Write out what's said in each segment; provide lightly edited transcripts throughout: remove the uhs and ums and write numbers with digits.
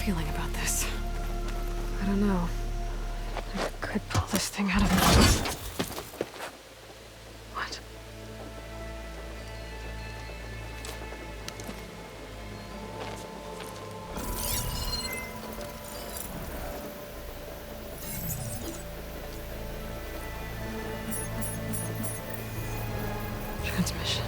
feeling about this. I don't know. I could pull this thing out of me. What? Transmission.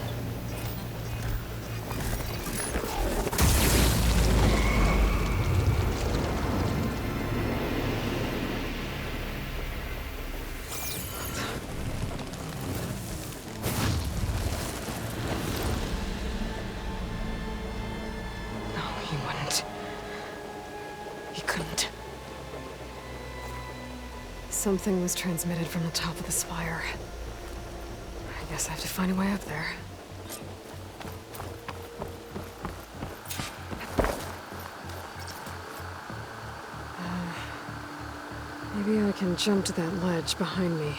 He wouldn't. He couldn't. Something was transmitted from the top of the spire. I guess I have to find a way up there. Maybe I can jump to that ledge behind me.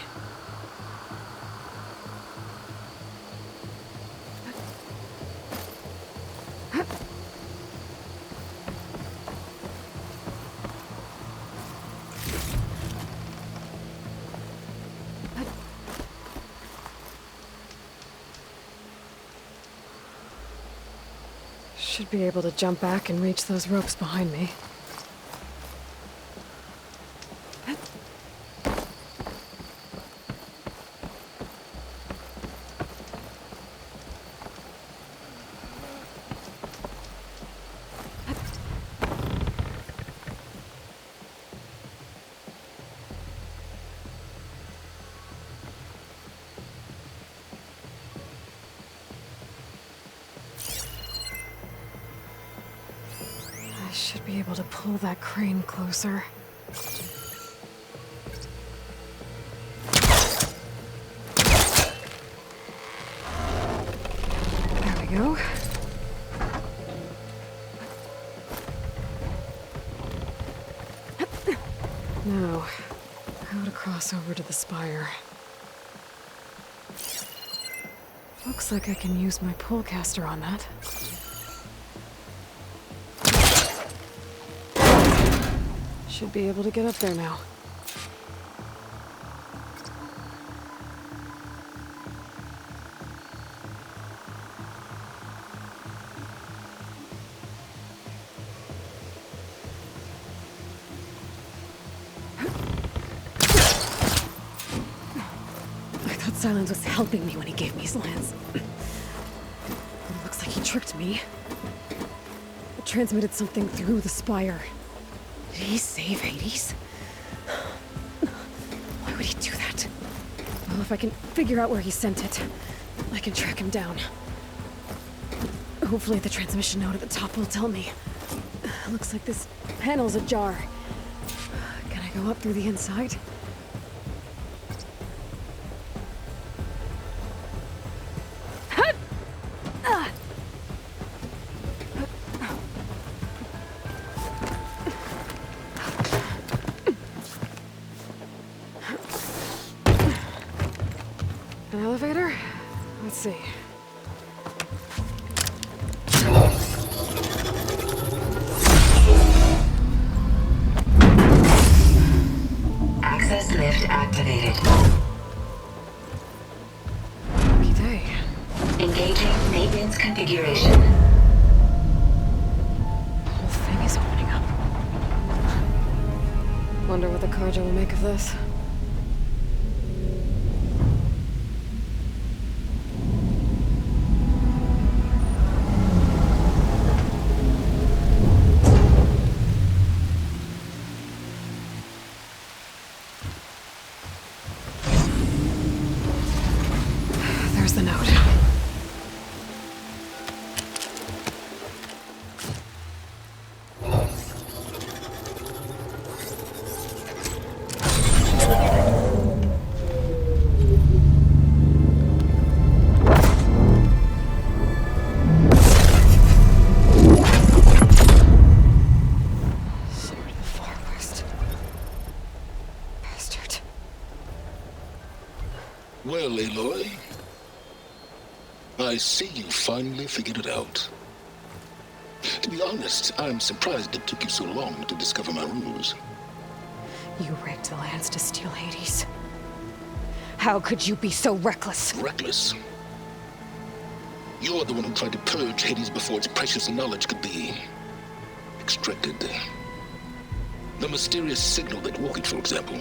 Should be able to jump back and reach those ropes behind me. I should be able to pull that crane closer. There we go. Now, how to cross over to the spire. Looks like I can use my pullcaster on that. Should be able to get up there now. I thought Silence was helping me when he gave me his lance. It looks like he tricked me. It transmitted something through the spire. Did he save Hades? Why would he do that? Well, if I can figure out where he sent it, I can track him down. Hopefully the transmission note at the top will tell me. Looks like this panel's ajar. Can I go up through the inside? An elevator? Let's see. Access lift activated. Lucky day. Engaging maintenance configuration. The whole thing is opening up. Wonder what the Carja will make of this. There's the note. Sword of the Far West. Bastard. Well, Aloy, I see you finally figured it out. To be honest, I'm surprised it took you so long to discover my ruse. You rigged the lands to steal Hades. How could you be so reckless? Reckless? You're the one who tried to purge Hades before its precious knowledge could be extracted. The mysterious signal that woke it, for example.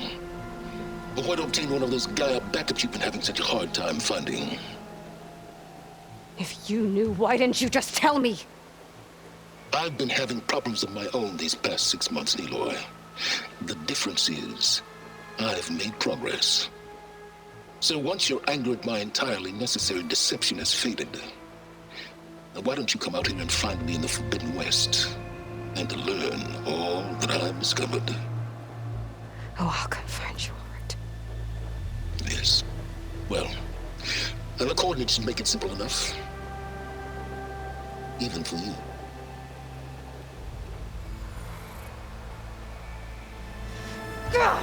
But why not obtain one of those Gaia backups you've been having such a hard time finding? If you knew, why didn't you just tell me? I've been having problems of my own these past 6 months, Aloy. The difference is, I've made progress. So once your anger at my entirely necessary deception has faded, why don't you come out here and find me in the Forbidden West, and learn all that I've discovered? Oh, I'll come find you, all right. Yes. Well, and the coordinates should make it simple enough. Even for you. God!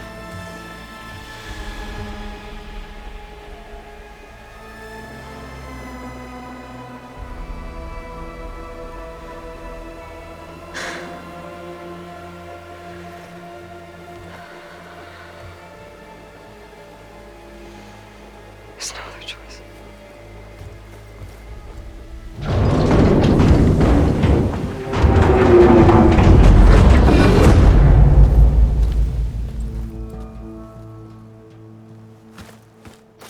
There's no other choice.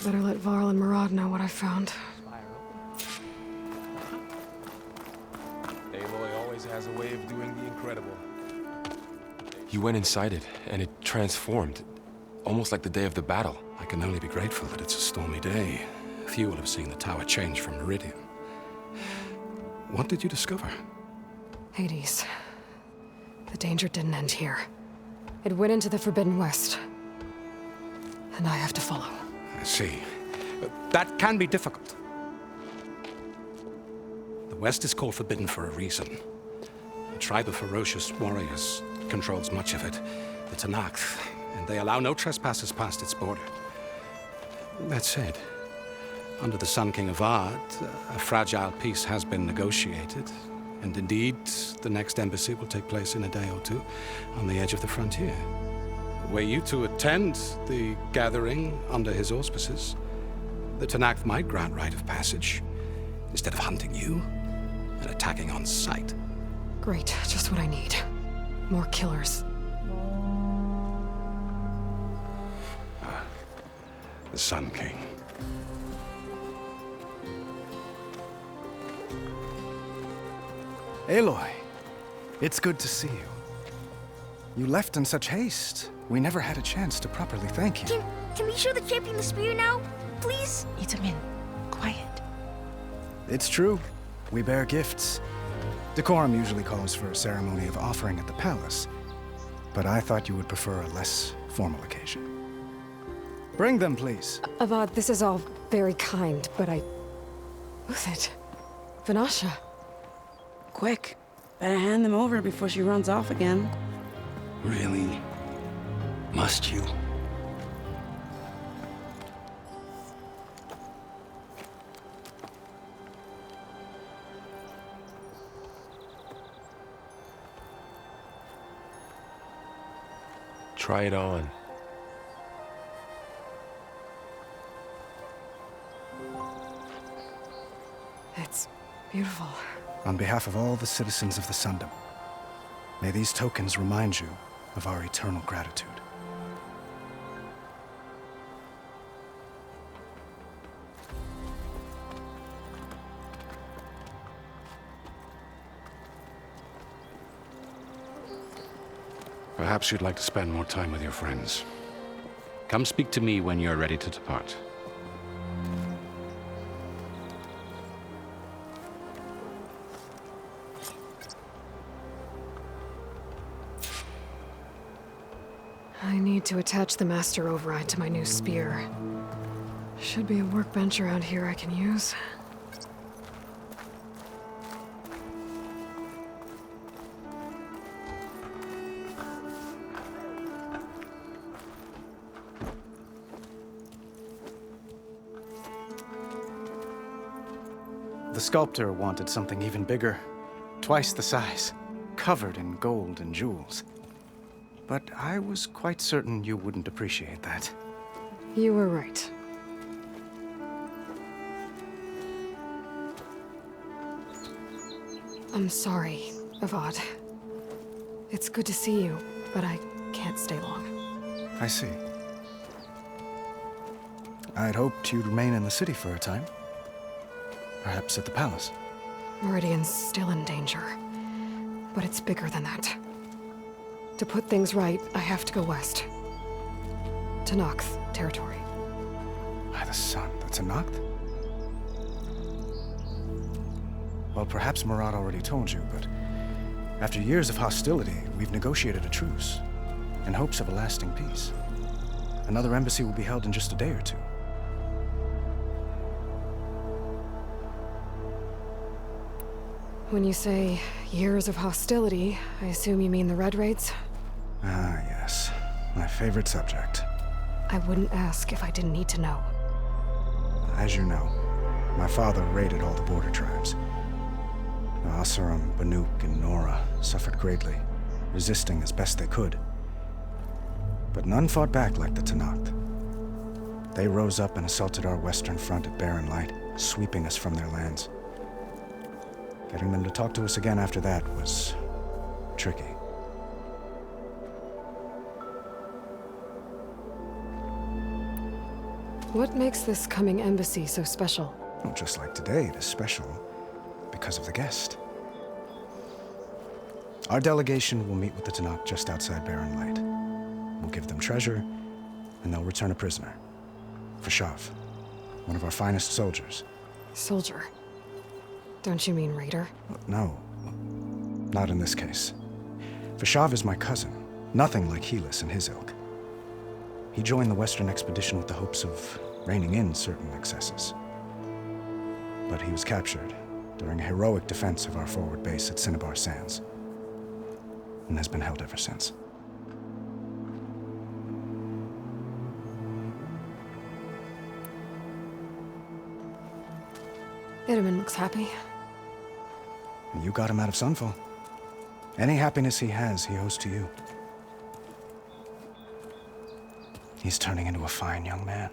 Better let Varl and Murad know what I found. Aloy always has a way of doing the incredible. You went inside it, and it transformed. Almost like the day of the battle. I can only be grateful that it's a stormy day. Few will have seen the tower change from Meridian. What did you discover? Hades. The danger didn't end here. It went into the Forbidden West. And I have to follow. I see. That can be difficult. The West is called Forbidden for a reason. A tribe of ferocious warriors controls much of it, the Tenakth, and they allow no trespassers past its border. That said, under the Sun King of Ard, a fragile peace has been negotiated, and indeed, the next embassy will take place in a day or two on the edge of the frontier. Were you to attend the gathering under his auspices, the Tenakth might grant right of passage, instead of hunting you and attacking on sight. Great, just what I need. More killers. The Sun King. Aloy, it's good to see you. You left in such haste. We never had a chance to properly thank you. Can we show the champion the spear now? Please? Itamin, quiet. It's true. We bear gifts. Decorum usually calls for a ceremony of offering at the palace, but I thought you would prefer a less formal occasion. Bring them, please. Avad, this is all very kind, but Who's it? Vanasha. Quick, better hand them over before she runs off again. Really? Must you? Try it on. It's beautiful. On behalf of all the citizens of the Sundom, may these tokens remind you of our eternal gratitude. Perhaps you'd like to spend more time with your friends. Come speak to me when you're ready to depart. I need to attach the master override to my new spear. Should be a workbench around here I can use. The sculptor wanted something even bigger. twice the size, covered in gold and jewels. But I was quite certain you wouldn't appreciate that. You were right. I'm sorry, Avad. It's good to see you, but I can't stay long. I see. I'd hoped you'd remain in the city for a time. Perhaps at the palace. Meridian's still in danger, but it's bigger than that. To put things right, I have to go west. To Nox territory. By the sun, that's a Noct? Well, perhaps Murad already told you, but after years of hostility, we've negotiated a truce, in hopes of a lasting peace. Another embassy will be held in just a day or two. When you say years of hostility, I assume you mean the Red Raids? Ah, yes. My favorite subject. I wouldn't ask if I didn't need to know. As you know, my father raided all the border tribes. The Asuram, Banuk, and Nora suffered greatly, resisting as best they could. But none fought back like the Tenakth. They rose up and assaulted our western front at Barren Light, sweeping us from their lands. Getting them to talk to us again after that was tricky. What makes this coming embassy so special? Well, just like today, it is special because of the guest. Our delegation will meet with the Tenakth just outside Barren Light. We'll give them treasure, and they'll return a prisoner. Vashav, one of our finest soldiers. Soldier? Don't you mean raider? No, not in this case. Vashav is my cousin, nothing like Helis and his ilk. He joined the Western expedition with the hopes of reining in certain excesses. But he was captured during a heroic defense of our forward base at Cinnabar Sands, and has been held ever since. Idaman looks happy. You got him out of Sunfall. Any happiness he has, he owes to you. He's turning into a fine young man,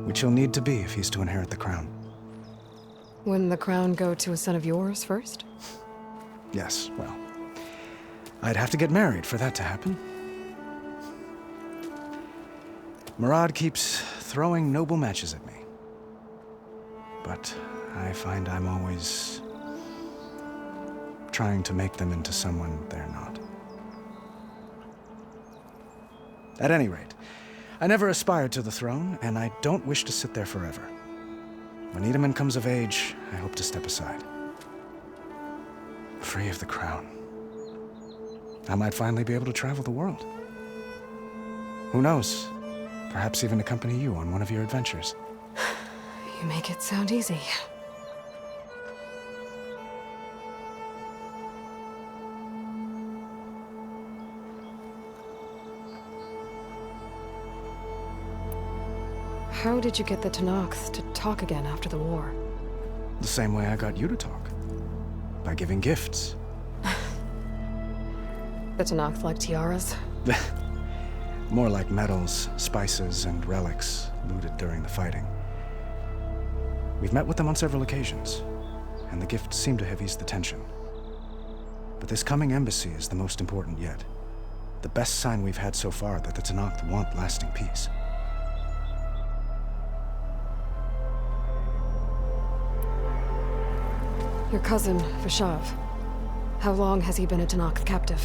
which he'll need to be if he's to inherit the crown. Wouldn't the crown go to a son of yours first? Yes, well, I'd have to get married for that to happen. Murad keeps throwing noble matches at me. But I find I'm always trying to make them into someone they're not. At any rate, I never aspired to the throne, and I don't wish to sit there forever. When Edaman comes of age, I hope to step aside. Free of the crown. I might finally be able to travel the world. Who knows? Perhaps even accompany you on one of your adventures. You make it sound easy. How did you get the Tenakth to talk again after the war? The same way I got you to talk. By giving gifts. The Tenakth like tiaras? More like medals, spices, and relics looted during the fighting. We've met with them on several occasions, and the gifts seem to have eased the tension. But this coming embassy is the most important yet. The best sign we've had so far that the Tenakth want lasting peace. Your cousin, Vashav. How long has he been a Tenakth captive?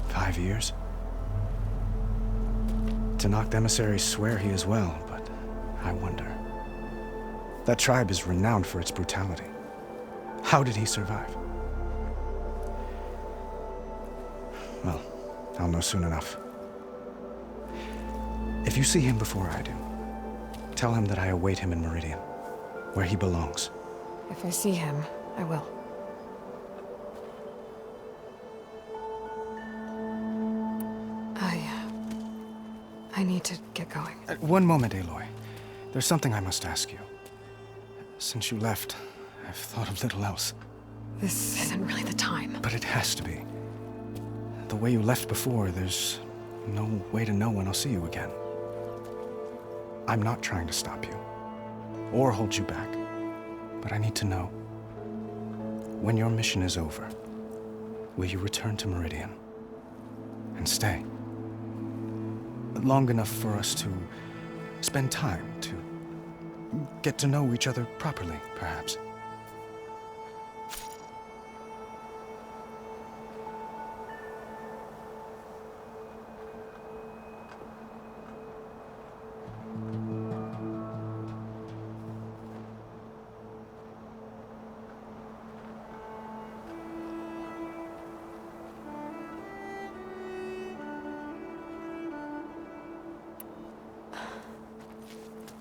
5 years. Tenakth emissaries swear he is well, but I wonder. That tribe is renowned for its brutality. How did he survive? Well, I'll know soon enough. If you see him before I do, tell him that I await him in Meridian, where he belongs. If I see him, I will. I need to get going. One moment, Aloy. There's something I must ask you. Since you left, I've thought of little else. This isn't really the time. But it has to be. The way you left before, there's no way to know when I'll see you again. I'm not trying to stop you, or hold you back. But I need to know, when your mission is over, will you return to Meridian? And stay? Long enough for us to spend time, to get to know each other properly, perhaps.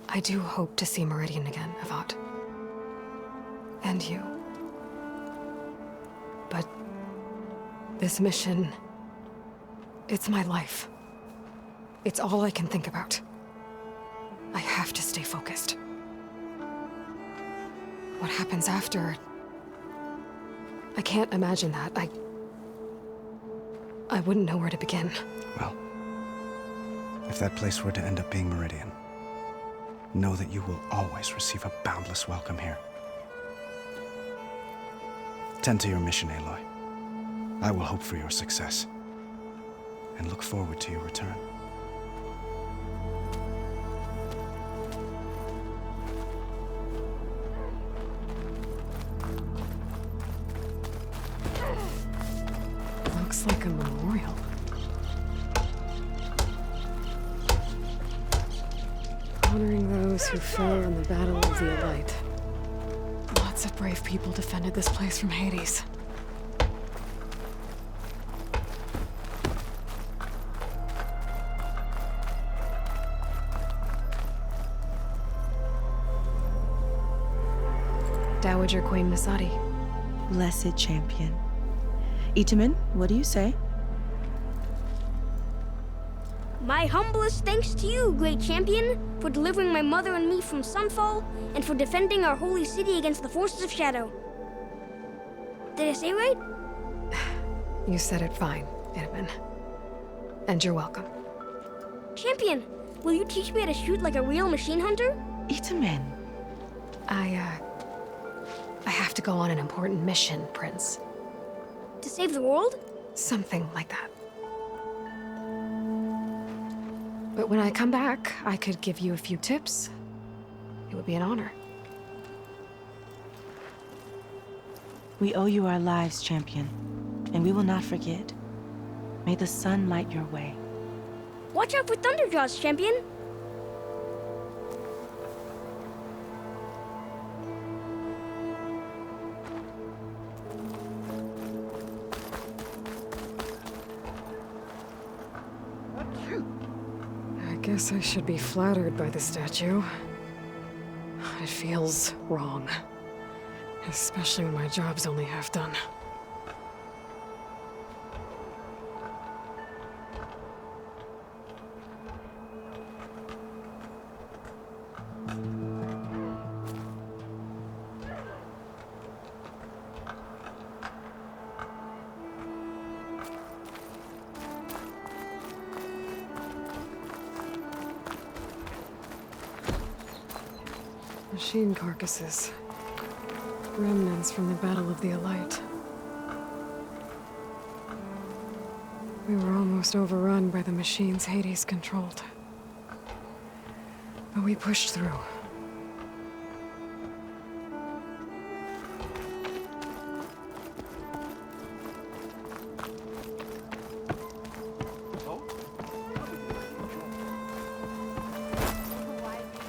I do hope to see Meridian again, Avat. And you. But this mission, it's my life. It's all I can think about. I have to stay focused. What happens after? I can't imagine that. I wouldn't know where to begin. Well, if that place were to end up being Meridian, know that you will always receive a boundless welcome here. Tend to your mission, Aloy. I will hope for your success, and look forward to your return. Looks like a memorial. Honoring those who fell in the Battle of the Alte. Lots of brave people defended this place from Hades. Dowager Queen Masadi. Blessed champion. Itamen, what do you say? My humblest thanks to you, great champion, for delivering my mother and me from Sunfall, and for defending our holy city against the forces of Shadow. Did I say right? You said it fine, Itamen. And you're welcome. Champion, will you teach me how to shoot like a real machine hunter? Itamen. I have to go on an important mission, Prince. To save the world? Something like that. But when I come back, I could give you a few tips. It would be an honor. We owe you our lives, champion, and we will not forget. May the sun light your way. Watch out for Thunderjaws, champion! I guess I should be flattered by the statue. It feels wrong. Especially when my job's only half done. Machine carcasses. Remnants from the Battle of the Alte. We were almost overrun by the machines Hades controlled. But we pushed through.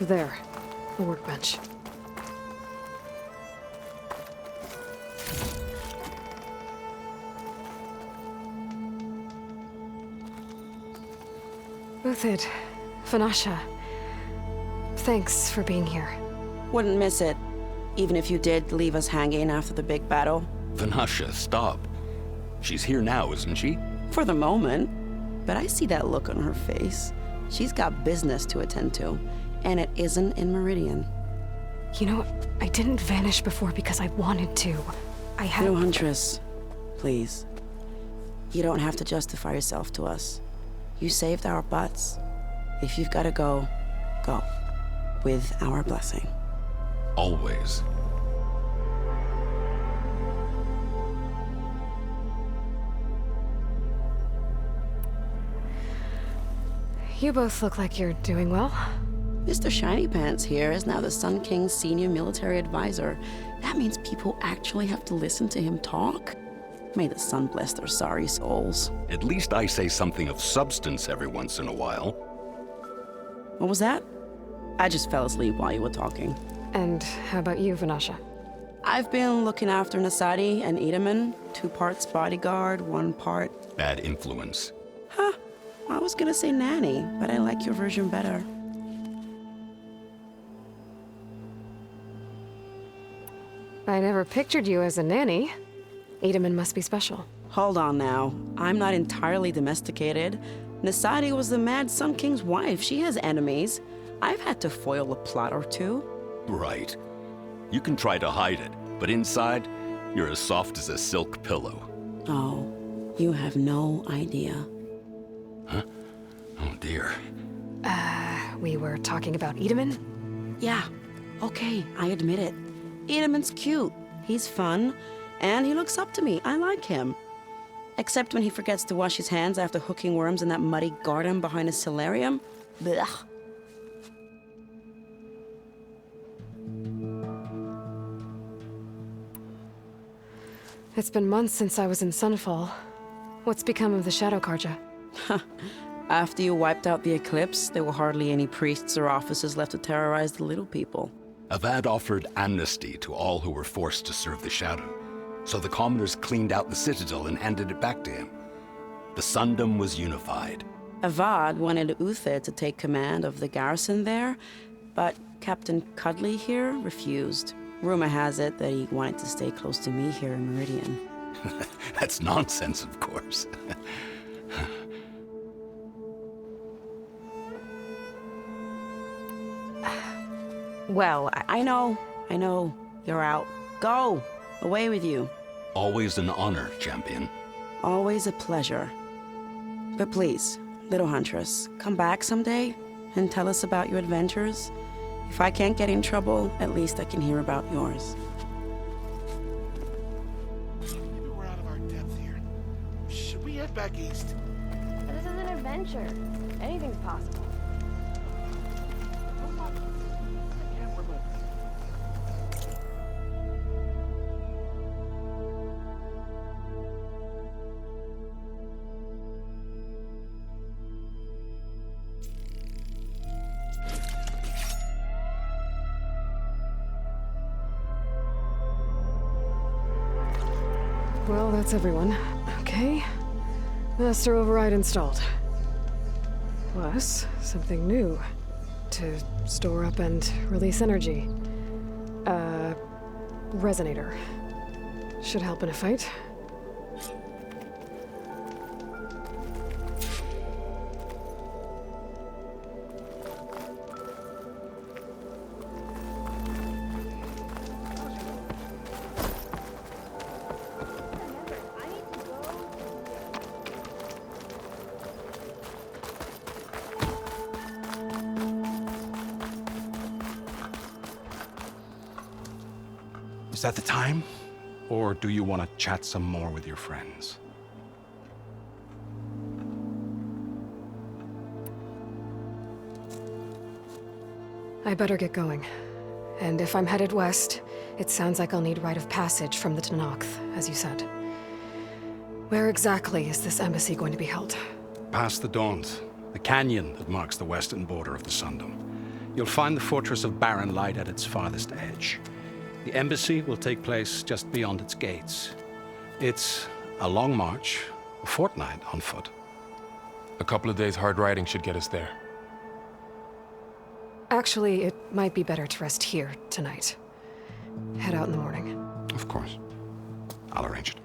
There, the workbench. Uthid, Vanasha, thanks for being here. Wouldn't miss it, even if you did leave us hanging after the big battle. Vanasha, stop. She's here now, isn't she? For the moment. But I see that look on her face. She's got business to attend to, and it isn't in Meridian. You know, I didn't vanish before because I wanted to. I had... No, Huntress. Please. You don't have to justify yourself to us. You saved our butts. If you've got to go, go. With our blessing. Always. You both look like you're doing well. Mr. Shiny Pants here is now the Sun King's senior military advisor. That means people actually have to listen to him talk. May the sun bless their sorry souls. At least I say something of substance every once in a while. What was that? I just fell asleep while you were talking. And how about you, Vanasha? I've been looking after Nasadi and Edaman. 2 parts bodyguard, 1 part... Bad influence. Huh. I was gonna say nanny, but I like your version better. I never pictured you as a nanny. Edaman must be special. Hold on now. I'm not entirely domesticated. Nasadi was the Mad Sun King's wife. She has enemies. I've had to foil a plot or 2. Right. You can try to hide it, but inside, you're as soft as a silk pillow. Oh, you have no idea. Huh? Oh dear. We were talking about Edaman? Yeah, okay, I admit it. Edaman's cute. He's fun. And he looks up to me. I like him. Except when he forgets to wash his hands after hooking worms in that muddy garden behind his solarium. Blech. It's been months since I was in Sunfall. What's become of the Shadow Karja? After you wiped out the eclipse, there were hardly any priests or officers left to terrorize the little people. Avad offered amnesty to all who were forced to serve the Shadow. So the commoners cleaned out the citadel and handed it back to him. The Sundom was unified. Avad wanted Uther to take command of the garrison there, but Captain Cudley here refused. Rumor has it that he wanted to stay close to me here in Meridian. That's nonsense, of course. Well, I know. You're out. Go! Away with you. Always an honor, champion. Always a pleasure. But please, little Huntress, come back someday and tell us about your adventures. If I can't get in trouble, at least I can hear about yours. Maybe we're out of our depth here. Should we head back east? this is an adventure. Anything's possible. I can't remember. Well, that's everyone. Okay. Master override installed. Plus, something new. To store up and release energy. Resonator. Should help in a fight. Is that the time? Or do you want to chat some more with your friends? I better get going. And if I'm headed west, it sounds like I'll need rite of passage from the Tenakth, as you said. Where exactly is this embassy going to be held? Past the Daunt, the canyon that marks the western border of the Sundom. You'll find the fortress of Barren Light at its farthest edge. The embassy will take place just beyond its gates. It's a long march, a fortnight on foot. A couple of days hard riding should get us there. Actually, it might be better to rest here tonight. Head out in the morning. Of course. I'll arrange it.